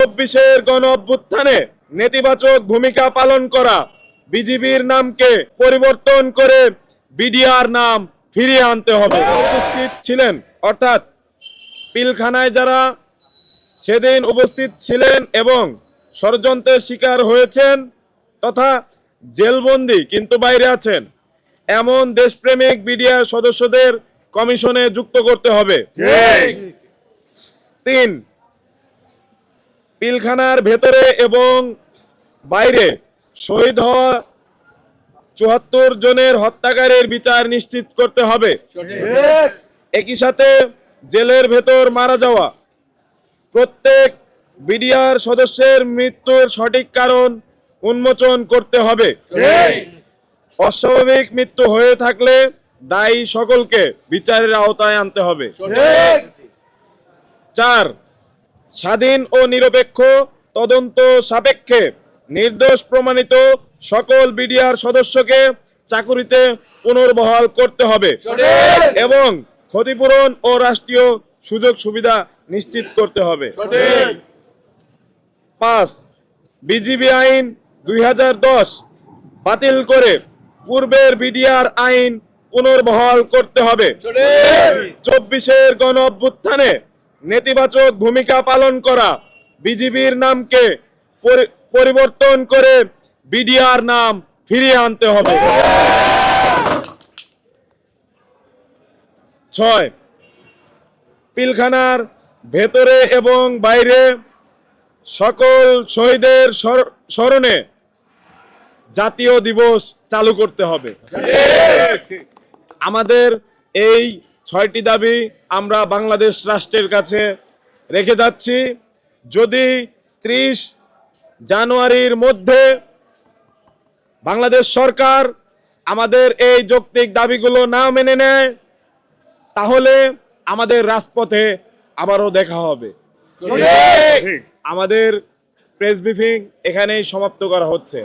24-এর গণ অভ্যুত্থানে নেতিবাচক ভূমিকা পালন করা বিজিবির নামকে পরিবর্তন করে বিডিআর নাম ফিরিয়ে আনতে হবে। উপস্থিত ছিলেন অর্থাৎ পিলখানায় যারা সেদিন উপস্থিত ছিলেন এবং ষড়যন্ত্রের শিকার হয়েছেন তথা জেলবন্দি কিন্তু বাইরে আছেন এমন দেশপ্রেমিক বিডিআর সদস্যদের কমিশনে যুক্ত করতে হবে। 3, পিলখানার ভেতরে এবং বাইরে শহীদ হওয়া 74 জনের হত্যাকারীর বিচার নিশ্চিত করতে হবে। একই সাথে জেলের ভেতর মারা যাওয়া প্রত্যেক বিডিআর সদস্যের মৃত্যুর সঠিক কারণ উন্মোচন করতে হবে। অস্বাভাবিক মৃত্যু হয়ে থাকলে দায়ী সকলকে বিচারের আওতায় আনতে হবে। 4, স্বাধীন ও নিরপেক্ষ তদন্ত সাপেক্ষে নির্দোষ প্রমাণিত সকল বিডিআর সদস্যকে চাকুরিতে পুনর্বহাল করতে হবে এবং ক্ষতিপূরণ ও রাষ্ট্রীয় সুযোগ সুবিধা নিশ্চিত করতে হবে। 5, বিজিবি আইন 2010 বাতিল করে পূর্বের বিডিআর আইন পুনর্বহাল করতে হবে। 24-এর গণ অভ্যুত্থানে নেতিবাচক ভূমিকা পালন করা বিজিবির নামকে পরিবর্তন করে বিডিআর নাম ফিরিয়ে আনতে হবে। 6, পিলখানার ভেতরে এবং বাইরে সকল শহীদের স্মরণে জাতীয় দিবস চালু করতে হবে। আমাদের এই 6টি দাবি আমরা বাংলাদেশ রাষ্ট্রের কাছে রেখে যাচ্ছি। যদি 30 জানুয়ারির মধ্যে বাংলাদেশ সরকার আমাদের এই যৌক্তিক দাবিগুলো না মেনে নেয় তাহলে আমাদের রাজপথে আবারও দেখা হবে। আমাদের প্রেস ব্রিফিং এখানেই সমাপ্ত করা হচ্ছে।